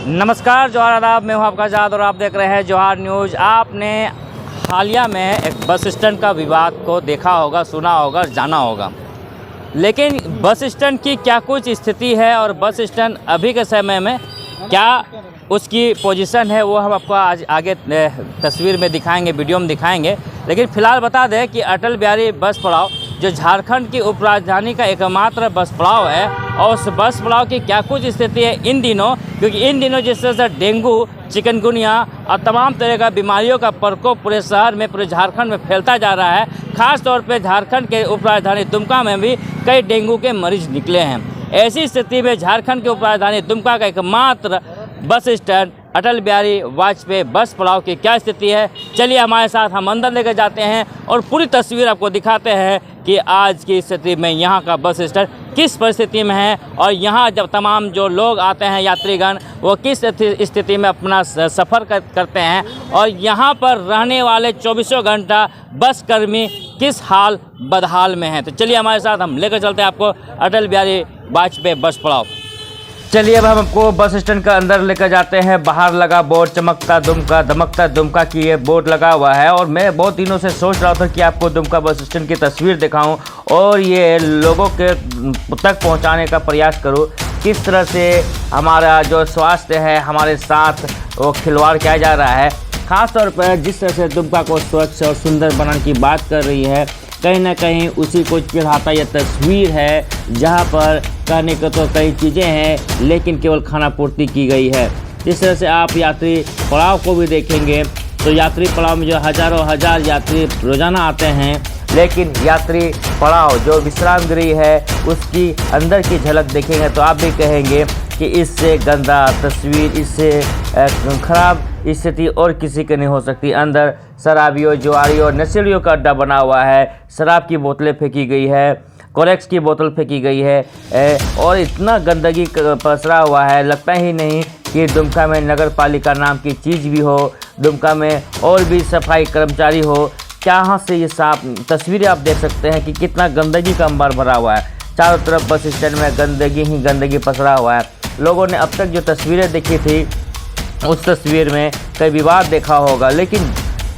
नमस्कार, जोहार आदाब। मैं हूं आपका आज़ाद और आप देख रहे हैं जोहार न्यूज़। आपने हालिया में एक बस स्टैंड का विवाद को देखा होगा, सुना होगा, जाना होगा, लेकिन बस स्टैंड की क्या कुछ स्थिति है और बस स्टैंड अभी के समय में क्या उसकी पोजीशन है, वो हम आपको आज आगे तस्वीर में दिखाएंगे, वीडियो में दिखाएंगे। लेकिन फ़िलहाल बता दें कि अटल बिहारी बस पड़ाव जो झारखंड की उपराजधानी का एकमात्र बस पड़ाव है, और उस बस पड़ाव की क्या कुछ स्थिति है इन दिनों, क्योंकि इन दिनों जिस तरह से डेंगू, चिकनगुनिया और तमाम तरह का बीमारियों का प्रकोप पूरे शहर में, पूरे झारखंड में फैलता जा रहा है। ख़ास तौर पे झारखंड के उपराजधानी दुमका में भी कई डेंगू के मरीज निकले हैं। ऐसी स्थिति में झारखंड के उपराजधानी दुमका का एकमात्र बस स्टैंड अटल बिहारी वाजपेयी बस पड़ाव की क्या स्थिति है, चलिए हमारे साथ, हम अंदर लेकर जाते हैं और पूरी तस्वीर आपको दिखाते हैं कि आज की स्थिति में यहाँ का बस स्टैंड किस परिस्थिति में है, और यहाँ जब तमाम जो लोग आते हैं यात्रीगण, वो किस स्थिति में अपना सफ़र करते हैं, और यहाँ पर रहने वाले 24 घंटा बस कर्मी किस हाल बदहाल में हैं। तो चलिए हमारे साथ, हम लेकर चलते हैं आपको अटल बिहारी वाजपेयी बस पड़ाव। चलिए अब हम आपको बस स्टैंड का अंदर लेकर जाते हैं। बाहर लगा बोर्ड चमकता दुमका धमकता दुमका की ये बोर्ड लगा हुआ है, और मैं बहुत दिनों से सोच रहा था कि आपको दुमका बस स्टैंड की तस्वीर दिखाऊं और ये लोगों के तक पहुंचाने का प्रयास करूं किस तरह से हमारा जो स्वास्थ्य है हमारे साथ वो खिलवाड़ किया जा रहा है। ख़ास तौर पर जिस तरह से दुमका को स्वच्छ और सुंदर बनाने की बात कर रही है, कहीं ना कहीं उसी को चिढ़ाता यह तस्वीर है, जहां पर कहने को तो कई चीज़ें हैं लेकिन केवल खाना पूर्ति की गई है। जिस तरह से आप यात्री पड़ाव को भी देखेंगे तो यात्री पड़ाव में जो हज़ारों हजार यात्री रोज़ाना आते हैं, लेकिन यात्री पड़ाव जो विश्राम गृह है उसकी अंदर की झलक देखेंगे तो आप भी कहेंगे कि इससे गंदा तस्वीर, इससे ख़राब स्थिति और किसी की नहीं हो सकती। अंदर शराबियों, जुआरियों और नशेड़ियों का अड्डा बना हुआ है। शराब की बोतलें फेंकी गई है, कोरेक्स की बोतल फेंकी गई है, और इतना गंदगी पसरा हुआ है, लगता ही नहीं कि दुमका में नगर पालिका नाम की चीज़ भी हो, दुमका में और भी सफाई कर्मचारी हो। कहाँ से ये साफ तस्वीरें आप देख सकते हैं कि कितना गंदगी का अंबार भरा हुआ है। चारों तरफ बस स्टैंड में गंदगी ही गंदगी पसरा हुआ है। लोगों ने अब तक जो तस्वीरें देखी थी उस तस्वीर में कई विवाद देखा होगा, लेकिन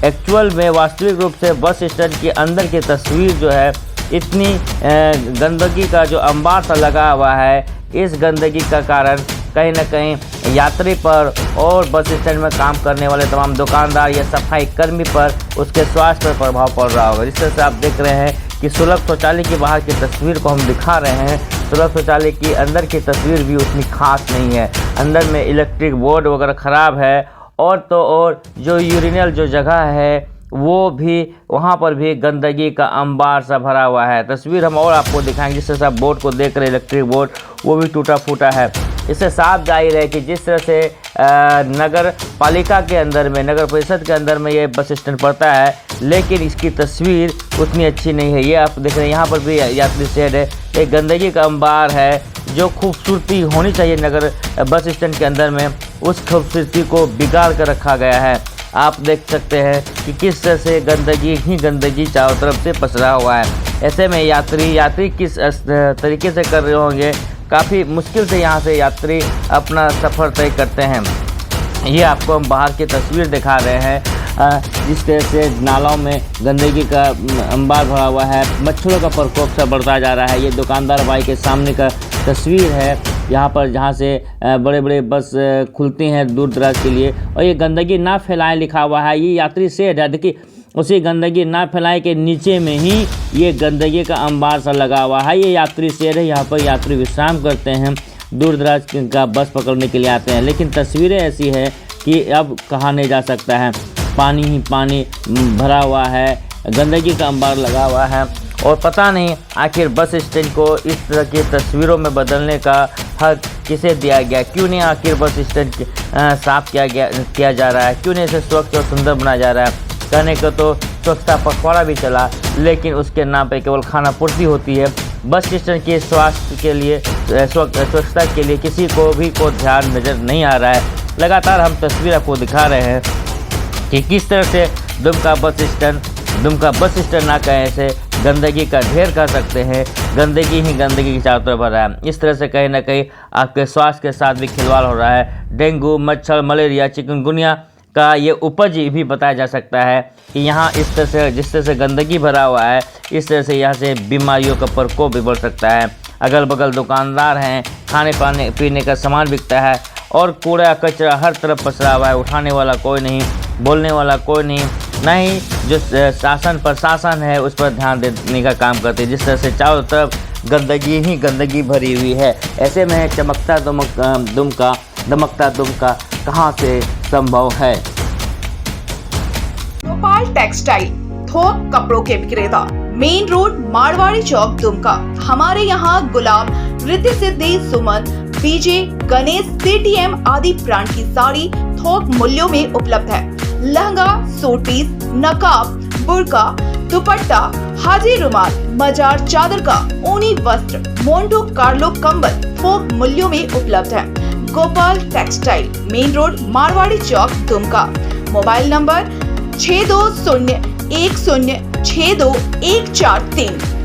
एक्चुअल में वास्तविक रूप से बस स्टैंड के अंदर की तस्वीर जो है, इतनी गंदगी का जो अंबार सा लगा हुआ है, इस गंदगी का कारण कहीं ना कहीं यात्री पर और बस स्टैंड में काम करने वाले तमाम दुकानदार या सफाई कर्मी पर, उसके स्वास्थ्य पर प्रभाव पड़ रहा होगा। जिस तरह से आप देख रहे हैं कि सुलभ शौचालय की बाहर की तस्वीर को हम दिखा रहे हैं, सुलभ शौचालय की अंदर की तस्वीर भी उतनी खास नहीं है। अंदर में इलेक्ट्रिक बोर्ड वगैरह ख़राब है, और तो और जो यूरिनल जो जगह है वो भी, वहाँ पर भी गंदगी का अंबार सा भरा हुआ है। तस्वीर हम और आपको दिखाएंगे। जिस तरह से आप बोर्ड को देख रहे हैं, इलेक्ट्रिक बोर्ड वो भी टूटा फूटा है। इससे साफ जाहिर है कि जिस तरह से नगर पालिका के अंदर में, नगर परिषद के अंदर में ये बस स्टैंड पड़ता है, लेकिन इसकी तस्वीर उतनी अच्छी नहीं है। ये आप देख रहे हैं, यहाँ पर भी यात्री शेड है, एक गंदगी का अंबार है। जो खूबसूरती होनी चाहिए नगर बस स्टैंड के अंदर में, उस खूबसूरती को बिगाड़ कर रखा गया है। आप देख सकते हैं कि किस तरह से गंदगी ही गंदगी चारों तरफ से पसरा हुआ है। ऐसे में यात्री किस तरीके से कर रहे होंगे, काफ़ी मुश्किल से यहाँ से यात्री अपना सफ़र तय करते हैं। ये आपको हम बाहर की तस्वीर दिखा रहे हैं, जिस तरह से नालों में गंदगी का अंबार भरा हुआ है, मच्छरों का प्रकोप सा बढ़ता जा रहा है। ये दुकानदार भाई के सामने का तस्वीर है, यहाँ पर जहाँ से बड़े बड़े बस खुलती हैं दूर दराज के लिए, और ये गंदगी ना फैलाएं लिखा हुआ है। ये यात्री शेड है, देखिए उसी गंदगी ना फैलाएं के नीचे में ही ये गंदगी का अंबार सा लगा हुआ है। ये यात्री शेड है, यहाँ पर यात्री विश्राम करते हैं, दूर दराज का बस पकड़ने के लिए आते हैं। लेकिन तस्वीरें ऐसी है कि अब कहा नहीं जा सकता है, पानी ही पानी भरा हुआ है, गंदगी का अंबार लगा हुआ है, और पता नहीं आखिर बस स्टैंड को इस तरह की तस्वीरों में बदलने का हक किसे दिया गया, क्यों नहीं आखिर बस स्टैंड साफ किया जा रहा है, क्यों नहीं इसे स्वच्छ और सुंदर बनाया जा रहा है। कहने को तो स्वच्छता पखवाड़ा भी चला, लेकिन उसके नाम पे केवल खाना पूर्ति होती है। बस स्टैंड के स्वास्थ्य के लिए, स्वच्छता के लिए किसी को भी ध्यान नज़र नहीं आ रहा है। लगातार हम तस्वीर आपको दिखा रहे हैं कि किस तरह से दुमका बस स्टैंड ना कहें से गंदगी का ढेर कर सकते हैं। गंदगी ही गंदगी की चारों तरफ भरा है। इस तरह से कहीं ना कहीं आपके स्वास्थ्य के साथ भी खिलवाड़ हो रहा है। डेंगू, मच्छर, मलेरिया, चिकनगुनिया का ये उपज भी बताया जा सकता है कि यहाँ इस तरह से जिस तरह से गंदगी भरा हुआ है, इस तरह से यहाँ से बीमारियों का प्रकोप भी बढ़ सकता है। अगल बगल दुकानदार हैं, खाने पाने पीने का सामान बिकता है और कूड़ा कचरा हर तरफ पसरा हुआ है। उठाने वाला कोई नहीं, बोलने वाला कोई नहीं, ना ही जो शासन प्रशासन है उस पर ध्यान देने का काम करते हैं। जिस तरह से चारों तरफ गंदगी ही गंदगी भरी हुई है, ऐसे में दमकता दुमका कहाँ से संभव है। गोपाल टेक्सटाइल थोक कपड़ों के विक्रेता, मेन रोड, मारवाड़ी चौक, दुमका। हमारे यहाँ गुलाब, रिद्धि सिद्धि, सुमन, बीजे, गणेश, सीटीएम आदि ब्रांड की साड़ी थोक मूल्यों में उपलब्ध है। लहंगा, सूट पीस, नकाब, बुर्का, दुपट्टा, हाजी रुमाल, मजार चादर का ऊनी वस्त्र, मोंटो कार्लो कंबल थोक मूल्यों में उपलब्ध है। Gopal textile, main road, Marwari Chowk, Dumka. Mobile number 6201062143।